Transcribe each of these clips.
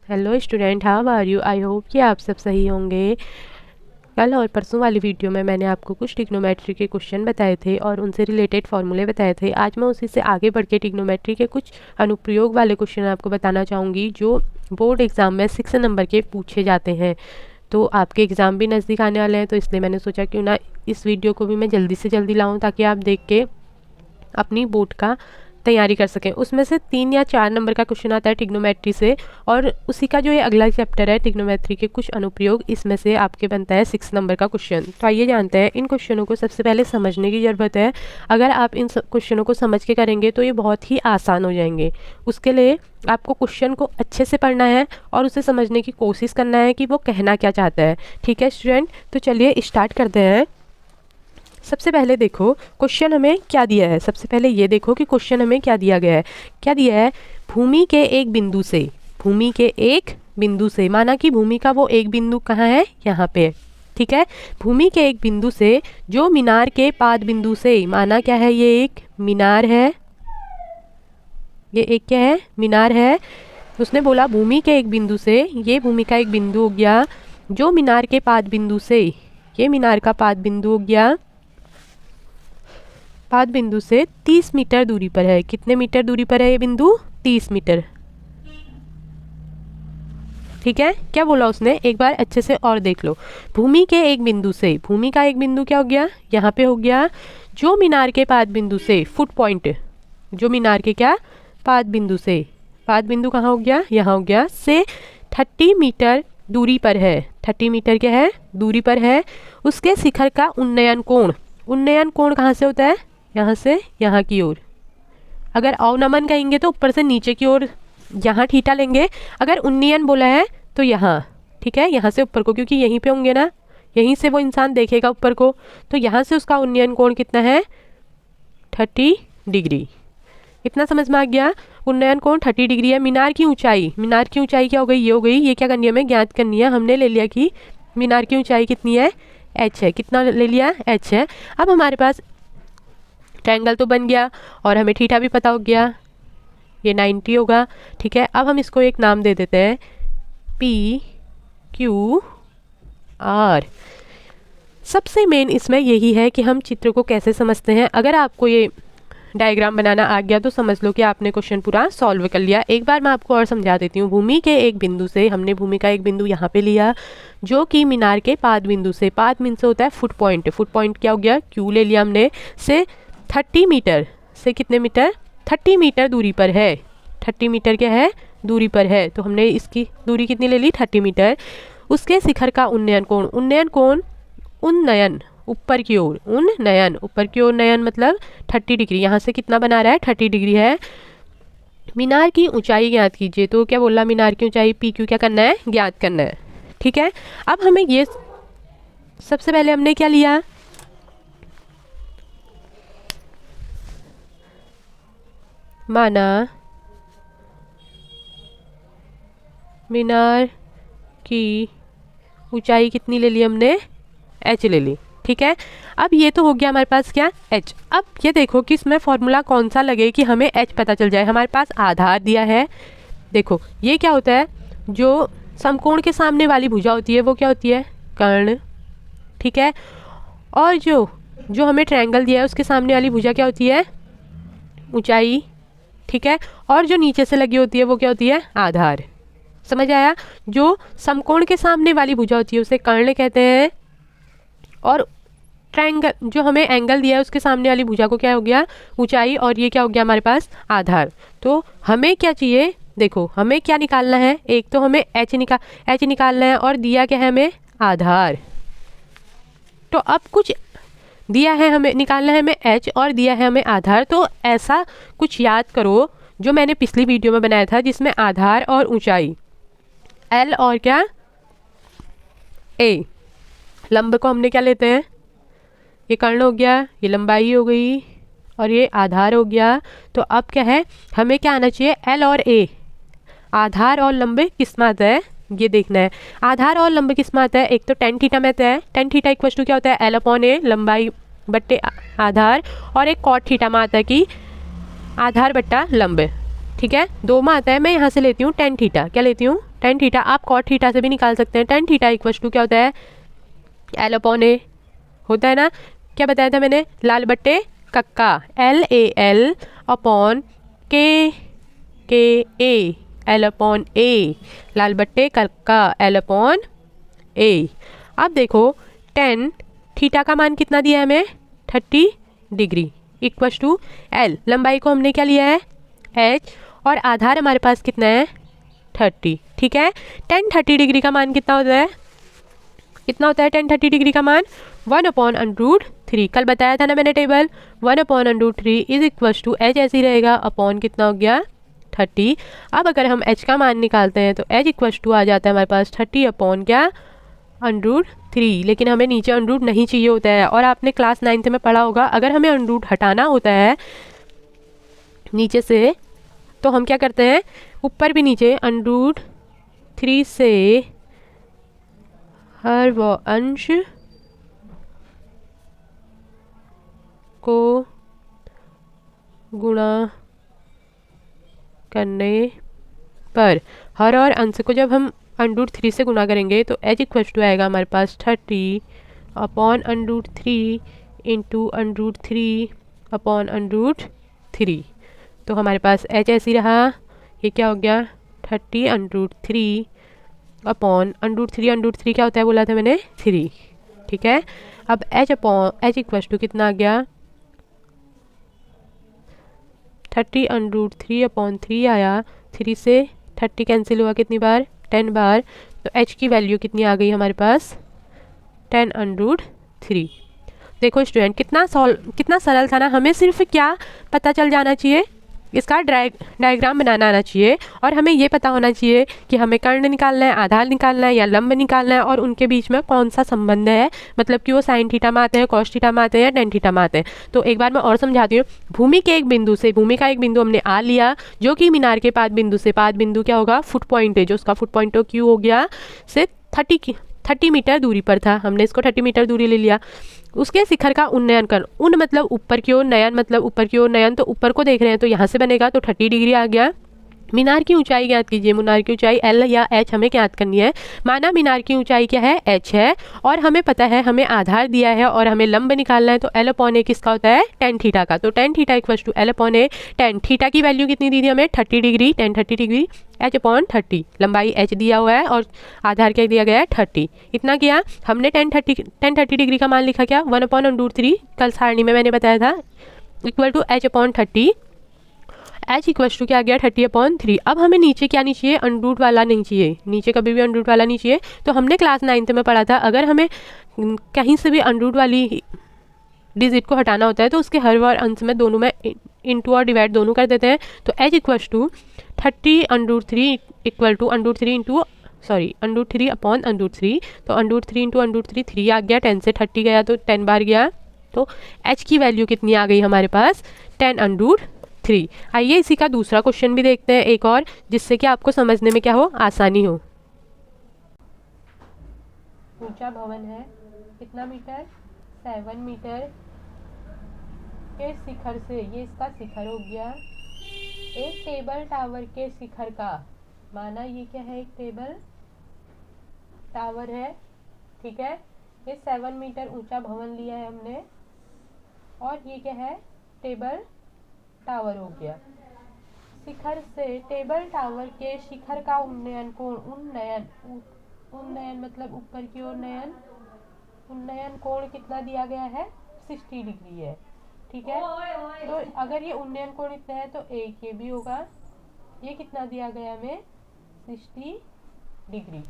Hello student, how are you. I hope कि आप सब सही होंगे। कल और परसों वाली वीडियो में मैंने आपको कुछ ट्रिग्नोमेट्री के क्वेश्चन बताए थे और उनसे रिलेटेड फार्मूले बताए थे। आज मैं उसी से आगे बढ़ के ट्रिग्नोमेट्री के कुछ अनुप्रयोग वाले क्वेश्चन आपको बताना चाहूँगी जो बोर्ड एग्ज़ाम में 6 नंबर के पूछे जाते हैं। तो आपके एग्ज़ाम भी नज़दीक आने वाले हैं, तो इसलिए मैंने सोचा क्यों ना इस वीडियो को भी मैं जल्दी से जल्दी लाऊँ ताकि आप देख के अपनी बोर्ड का तैयारी कर सकें। उसमें से 3 या 4 नंबर का क्वेश्चन आता है ट्रिग्नोमेट्री से, और उसी का जो ये अगला चैप्टर है ट्रिग्नोमेट्री के कुछ अनुप्रयोग, इसमें से आपके बनता है 6 नंबर का क्वेश्चन। तो आइए जानते हैं। इन क्वेश्चनों को सबसे पहले समझने की ज़रूरत है। अगर आप इन क्वेश्चनों को समझ के करेंगे तो ये बहुत ही आसान हो जाएंगे। उसके लिए आपको क्वेश्चन को अच्छे से पढ़ना है और उसे समझने की कोशिश करना है कि वो कहना क्या चाहता है। ठीक है स्टूडेंट, तो चलिए स्टार्ट करते हैं। सबसे पहले देखो क्वेश्चन हमें क्या दिया है। सबसे पहले ये देखो कि क्वेश्चन हमें क्या दिया गया है। क्या दिया है? भूमि के एक बिंदु से, भूमि के एक बिंदु से, माना कि भूमि का वो एक बिंदु कहाँ है? यहाँ पे। ठीक है, भूमि के एक बिंदु से जो मीनार के पाद बिंदु से, माना क्या है? ये एक मीनार है, ये एक क्या है? मीनार है। उसने बोला भूमि के एक बिंदु से, ये भूमि का एक बिंदु हो गया, जो मीनार के पाद बिंदु से, ये मीनार का पाद बिंदु हो गया, पाद बिंदु से 30 मीटर दूरी पर है। कितने मीटर दूरी पर है ये बिंदु? 30 मीटर। ठीक है, क्या बोला उसने? एक बार अच्छे से और देख लो। भूमि के एक बिंदु से, भूमि का एक बिंदु क्या हो गया? यहाँ पे हो गया। जो मीनार के पाद बिंदु से, फुट पॉइंट, जो मीनार के क्या? पाद बिंदु से, पाद बिंदु कहाँ हो गया? यहाँ हो गया, से 30 मीटर दूरी पर है। 30 मीटर क्या है? दूरी पर है। उसके शिखर का उन्नयन कोण, उन्नयन कोण कहाँ से होता है? यहाँ से यहाँ की ओर। अगर अवनमन कहेंगे तो ऊपर से नीचे की ओर, यहाँ थीटा लेंगे। अगर उन्नयन बोला है तो यहाँ, ठीक है, यहाँ से ऊपर को, क्योंकि यहीं पे होंगे ना, यहीं से वो इंसान देखेगा ऊपर को, तो यहाँ से उसका उन्नयन कोण कितना है? 30 डिग्री। इतना समझ में आ गया? उन्नयन कोण 30 डिग्री है। मीनार की ऊंचाई, मीनार की ऊंचाई क्या हो गई? ये हो गई। ये क्या करनी है? हमें ज्ञात करनी है। हमने ले लिया कि मीनार की ऊंचाई कितनी है? h है। कितना ले लिया? h है। अब हमारे पास ट्रायंगल तो बन गया और हमें थीटा भी पता हो गया, ये 90 होगा। ठीक है, अब हम इसको एक नाम दे देते हैं, PQR। सबसे मेन इसमें यही है कि हम चित्र को कैसे समझते हैं। अगर आपको ये डायग्राम बनाना आ गया तो समझ लो कि आपने क्वेश्चन पूरा सॉल्व कर लिया। एक बार मैं आपको और समझा देती हूँ। भूमि के एक बिंदु से, हमने भूमि का एक बिंदु यहाँ पे लिया जो कि मीनार के पाद बिंदु से, पाद मीन से होता है फुट पॉइंट, फुट पॉइंट क्या हो गया? Q ले लिया हमने, से 30 मीटर, से कितने मीटर? 30 मीटर दूरी पर है। 30 मीटर क्या है? दूरी पर है। तो हमने इसकी दूरी कितनी ले ली? 30 मीटर। उसके शिखर का उन्नयन कोण, उन्नयन कोण, उन्नयन ऊपर की ओर, उन्नयन ऊपर की ओर, नयन मतलब 30 डिग्री। यहाँ से कितना बना रहा है? 30 डिग्री है। मीनार की ऊंचाई ज्ञात कीजिए। तो क्या बोला? मीनार की ऊंचाई PQ क्या करना है? ज्ञात करना है। ठीक है, अब हमें ये सबसे पहले हमने क्या लिया? माना मीनार की ऊंचाई कितनी ले ली हमने? h ले ली। ठीक है, अब ये तो हो गया हमारे पास क्या? h। अब ये देखो कि इसमें फॉर्मूला कौन सा लगे कि हमें h पता चल जाए। हमारे पास आधार दिया है। देखो ये क्या होता है? जो समकोण के सामने वाली भुजा होती है वो क्या होती है? कर्ण। ठीक है, और जो जो हमें ट्रायंगल दिया है उसके सामने वाली भुजा क्या होती है? ऊंचाई। ठीक है, और जो नीचे से लगी होती है वो क्या होती है? आधार। समझ आया? जो समकोण के सामने वाली भुजा होती है उसे कर्ण कहते हैं, और ट्रायंगल जो हमें एंगल दिया है उसके सामने वाली भुजा को क्या हो गया? ऊंचाई, और ये क्या हो गया हमारे पास? आधार। तो हमें क्या चाहिए? देखो हमें क्या निकालना है? एक तो हमें h निकालना है, और दिया क्या है हमें? आधार। तो अब कुछ दिया है हमें, निकालना है हमें h, और दिया है हमें आधार। तो ऐसा कुछ याद करो जो मैंने पिछली वीडियो में बनाया था, जिसमें आधार और ऊंचाई L और क्या? A। लंब को हमने क्या लेते हैं? ये कर्ण हो गया, ये लंबाई हो गई, और ये आधार हो गया। तो अब क्या है? हमें क्या आना चाहिए? L और A। आधार और लंब किस में आता है? ये देखना है। आधार और लंब किस में आता है? एक तो tan थीटा में आता है। tan थीटा इक्वल टू क्या होता है? L/A, लंबाई बट्टे आधार, और एक cot थीटा में आता है कि आधार बट्टा लंब। ठीक है, दो में आता है। मैं यहाँ से लेती हूँ tan थीटा। क्या लेती हूँ? टेन थीटा आप कॉट थीटा से भी निकाल सकते हैं। टेन थीटा इक्वल टू क्या होता है, एल अपॉन ए होता है ना। क्या बताया था मैंने, लाल बट्टे कक्का, LAL अपॉन के ए, एल अपॉन ए, लाल बट्टे कक्का एल अपॉन ए। अब देखो टेन थीटा का मान कितना दिया है हमें, 30 डिग्री इक्वल टू एल, लंबाई को हमने क्या लिया है h, और आधार हमारे पास कितना है 30, ठीक है। टेन 30 डिग्री का मान कितना होता है, कितना होता है टेन 30 डिग्री का मान 1/√3। कल बताया था ना मैंने table, 1/√3 is equal to H ऐसे ही रहेगा, अपॉन कितना हो गया 30। अब अगर हम h का मान निकालते हैं तो h इक्वल टू आ जाता है हमारे पास 30 अपॉन क्या √3, लेकिन हमें नीचे अंडरूट नहीं चाहिए होता है। और आपने क्लास 9th में पढ़ा होगा, अगर हमें अंडरूट हटाना होता है नीचे से तो हम क्या करते हैं, ऊपर भी नीचे √3 से हर वो अंश को गुणा करने पर, हर और अंश को जब हम √3 से गुणा करेंगे तो h इक्वल टू आएगा हमारे पास 30 अपॉन √3 इंटू √3 अपॉन √3। तो हमारे पास h ऐसे ही रहा, ये क्या हो गया 30 √3 अपॉन √3 क्या होता है बोला था मैंने 3, ठीक है। अब h इक्वल टू कितना आ गया 30 √3 अपॉन 3 आया, 3 से 30 कैंसिल हुआ कितनी बार 10 बार, तो h की वैल्यू कितनी आ गई हमारे पास 10 √3। देखो स्टूडेंट कितना सरल था ना, हमें सिर्फ क्या पता चल जाना चाहिए, इसका डायग्राम बनाना आना चाहिए, और हमें ये पता होना चाहिए कि हमें कर्ण निकालना है, आधार निकालना है या लंब निकालना है, और उनके बीच में कौन सा संबंध है, मतलब कि वो साइन थीटा में आते हैं, कॉस थीटा में आते हैं या टेन थीटा में आते हैं। तो एक बार मैं और समझाती हूँ। भूमि का एक बिंदु हमने आ लिया जो कि मीनार के पाद बिंदु क्या होगा फुट पॉइंट है, जो उसका फुट पॉइंट क्यू हो गया से 30 मीटर दूरी पर था, हमने इसको 30 मीटर दूरी ले लिया। उसके शिखर का उन्नयन कर, उन मतलब ऊपर की ओर, नयन मतलब ऊपर की ओर, नयन तो ऊपर को देख रहे हैं तो यहाँ से बनेगा, तो 30 डिग्री आ गया। मीनार की ऊंचाई ज्ञात कीजिए, मीनार की ऊंचाई एल या एच हमें ज्ञात करनी है। माना मीनार की ऊंचाई क्या है एच है, और हमें पता है हमें आधार दिया है और हमें लंब निकालना है, तो एल अपॉन ए किसका होता है टेन थीटा का, तो tan theta equal to L upon A. Tan theta की वैल्यू कितनी दी थी हमें 30 degree, tan 30 degree, H upon 30, लंबाई एच दिया हुआ है और आधार क्या दिया गया है 30। इतना किया हमने, टेन 30 डिग्री का मान लिखा क्या 1/√3, कल सारणी में मैंने बताया था, equal to H upon 30, H equal to क्या आ गया 30/3। अब हमें नीचे क्या नहीं चाहिए, अंडरूट वाला नहीं चाहिए, नीचे कभी भी अंडरूट वाला नहीं चाहिए। तो हमने क्लास 9th में पढ़ा था, अगर हमें कहीं से भी अंडरूट वाली डिजिट को हटाना होता है तो उसके हर बार अंश में दोनों में इंटू और डिवाइड दोनों कर देते हैं। तो H equal to 30/3 equal to √3 upon √3, तो √3 इंटू √3 3 आ गया, 10 से 30 गया तो 10 बार गया, तो h की वैल्यू कितनी आ गई हमारे पास 10√3। आइए इसी का दूसरा क्वेश्चन भी देखते हैं एक और, जिससे कि आपको समझने में क्या हो आसानी हो। ऊंचा भवन है कितना मीटर 7 मीटर के शिखर से, ये इसका शिखर हो गया, एक टेबल टावर के शिखर का, माना ये क्या है एक टेबल टावर है, ठीक है, ये 7 मीटर ऊंचा भवन लिया है हमने, और ये क्या है टेबल टावर हो गया। शिखर से टेबल टावर के शिखर का उन्नयन कोण, उन्नयन मतलब ऊपर की ओर नयन, उन्नयन कोण कितना दिया गया है 60 डिग्री है, ठीक है। तो अगर ये उन्नयन कोण इतना है तो एक ये भी होगा, ये कितना दिया गया हमें 60 डिग्री।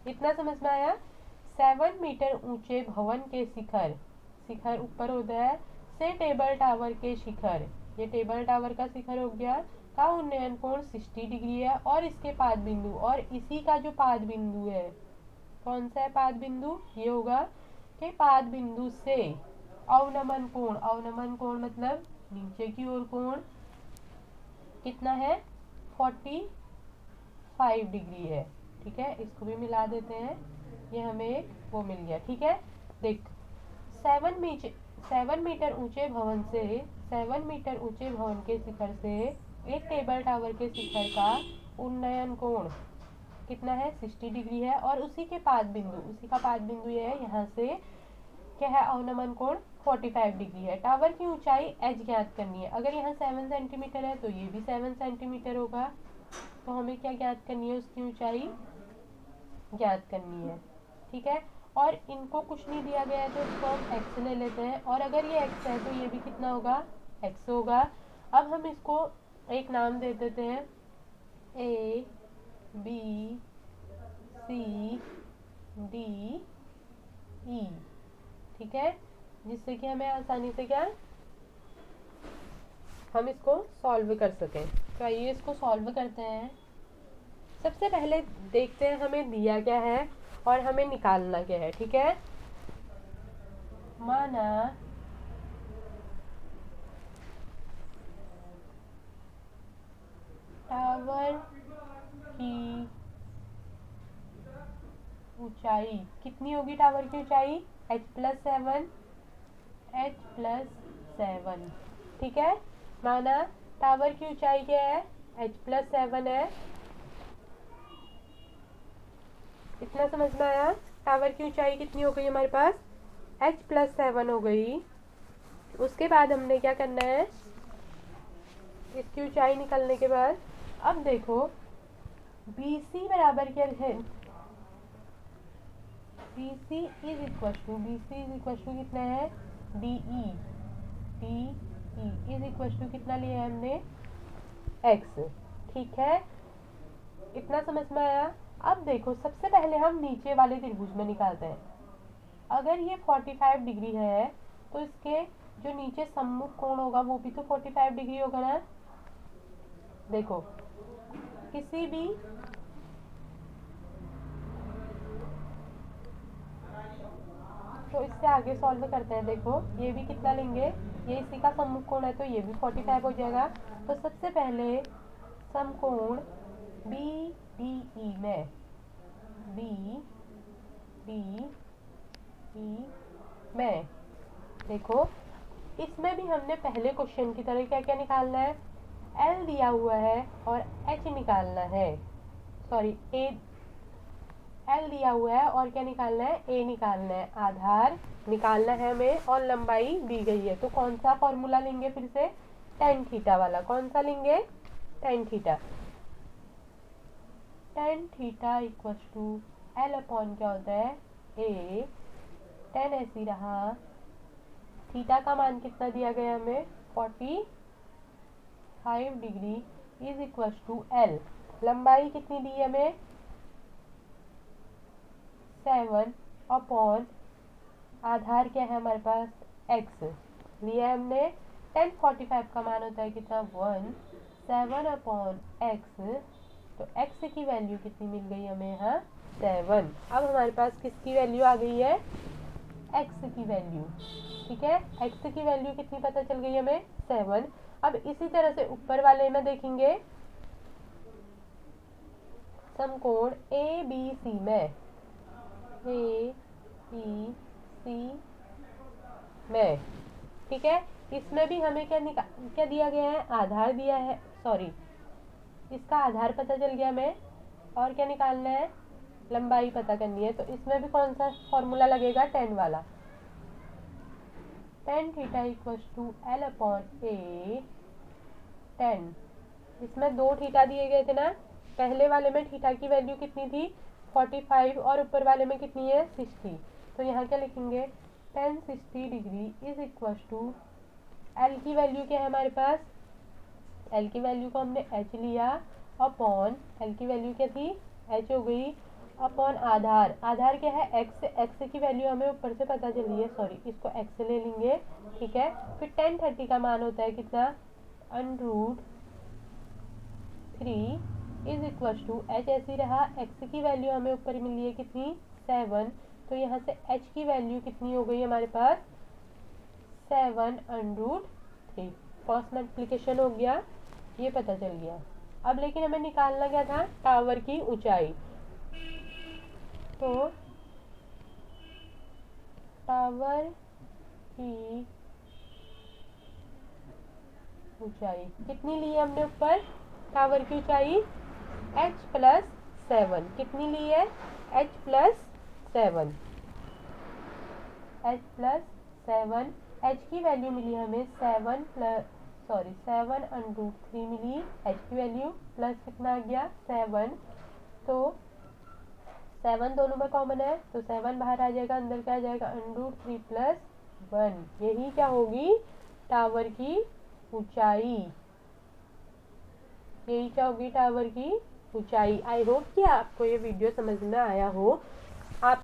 इतना समझ में आया। 7 मीटर ऊंचे भवन के शिखर ऊपर होता है, से टेबल टावर के शिखर, ये टेबल टावर का शिखर हो गया, का उन्नयन कोण 60 डिग्री है, और इसके पाद बिंदु, और इसी का जो पाद बिंदु है, कौन सा है पाद बिंदु, ये होगा कि पाद बिंदु से अवनमन कोण मतलब नीचे की ओर कोण कितना है 45 डिग्री है, ठीक है। इसको भी मिला देते हैं, ये हमें एक वो मिल गया, ठीक है। देख 7 मीटर ऊंचे भवन के शिखर से एक टेबल टावर के शिखर का उन्नयन कोण कितना है 60 डिग्री है, और उसी के पाद बिंदु, उसी का पाद बिंदु ये है, यहाँ से क्या है अवनमन कोण 45 डिग्री है। टावर की ऊंचाई h ज्ञात करनी है। अगर यहाँ 7 सेंटीमीटर है तो ये भी 7 सेंटीमीटर होगा, तो हमें क्या ज्ञात करनी है, उसकी ऊंचाई ज्ञात करनी है। ठीक है, और इनको कुछ नहीं दिया गया है तो इसको हम x ले लेते हैं, और अगर ये x है तो ये भी कितना होगा, x होगा। अब हम इसको एक नाम दे देते हैं A B C D E, ठीक है, जिससे कि हमें आसानी से क्या हम इसको सॉल्व कर सकें। तो आइए इसको सॉल्व करते हैं। सबसे पहले देखते हैं हमें दिया क्या है और हमें निकालना क्या है। ठीक है, माना टावर की ऊंचाई कितनी होगी, टावर की ऊंचाई h+7, h+7, ठीक है। माना टावर की ऊंचाई क्या है, h+7 है। इतना समझ में आया। टावर की ऊंचाई कितनी हो गई हमारे पास, h+7 हो गई। उसके बाद हमने क्या करना है, इसकी ऊंचाई निकलने के बाद अब देखो BC बराबर क्या है, BC इज इक्वल टू कितना है, DE इज इक्वल टू कितना लिया है हमने, x, ठीक है। इतना समझ में आया। अब देखो सबसे पहले हम नीचे वाले त्रिभुज में निकालते हैं। अगर ये 45 डिग्री है तो इसके जो नीचे सम्मुख कोण होगा वो भी तो 45 डिग्री होगा ना। देखो किसी भी तो इससे आगे सॉल्व करते हैं। देखो ये भी कितना लेंगे, ये इसी का सम्मुख कोण है तो ये भी 45 हो जाएगा। तो सबसे पहले समकोण BDE में BDE में देखो इसमें भी हमने पहले क्वेश्चन की तरह क्या क्या निकालना है, L दिया हुआ है और H निकालना है, सॉरी L दिया हुआ है और क्या निकालना है, A निकालना है, आधार निकालना है हमें और लंबाई दी गई है। तो कौन सा फॉर्मूला लेंगे, फिर से tan थीटा वाला। कौन सा लेंगे, tan theta. tan theta equal to L upon क्या होता है, A। tan ऐसी रहा, थीटा का मान कितना दिया गया हमें 45 degree is equal to L। लंबाई कितनी दी है हमें 7 अपॉन आधार क्या है हमारे पास x लिया है हमने। tan 45 का मान होता है कितना 1, 7 अपॉन x, तो x की वैल्यू कितनी मिल गई हमें यहाँ 7। अब हमारे पास किसकी वैल्यू आ गई है, x की वैल्यू, ठीक है। x की वैल्यू कितनी पता चल गई हमें 7। अब इसी तरह से ऊपर वाले में देखेंगे समकोण ABC में, ABC में, ठीक है। इसमें भी हमें क्या दिया गया है, आधार दिया है, सॉरी इसका आधार पता चल गया हमें, और क्या निकालना है, लंबाई पता करनी है। तो इसमें भी कौन सा फॉर्मूला लगेगा, tan वाला। tan theta equal to L upon A। tan इसमें 2 थीटा दिए गए थे ना, पहले वाले में थीटा की वैल्यू कितनी थी 45 और ऊपर वाले में कितनी है 60। तो यहाँ क्या लिखेंगे, tan 60 degree is equal to L की वैल्यू क्या है हमारे पास, L की वैल्यू को हमने h लिया अपॉन, L की वैल्यू क्या थी h हो गई, अपॉन आधार, आधार क्या है x, x की वैल्यू हमें ऊपर से पता चली है, सॉरी इसको x ले लेंगे, ठीक है। फिर tan 30 का मान होता है कितना √3 इज इक्वल टू h ऐसी रहा, x की वैल्यू हमें ऊपर मिली है कितनी 7, तो यहाँ से h की वैल्यू कितनी हो गई हमारे पास 7√3। क्रॉस मल्टीप्लिकेशन हो गया, ये पता चल गया। अब लेकिन हमें निकालना क्या था, टावर की ऊंचाई। तो टावर की ऊंचाई कितनी ली है हमने ऊपर, टावर की ऊंचाई h+7 7 कितनी ली है, h plus 7, h plus 7, h की वैल्यू मिली हमें 7√3 मिली h की वैल्यू, प्लस कितना आ गया 7, तो 7 दोनों में कॉमन है तो 7 बाहर आ जाएगा, अंदर क्या आ जाएगा √3 प्लस 1। यही क्या होगी टावर की ऊंचाई, यही क्या होगी टावर की ऊंचाई। आई होप कि आपको ये वीडियो समझ में आया हो। आप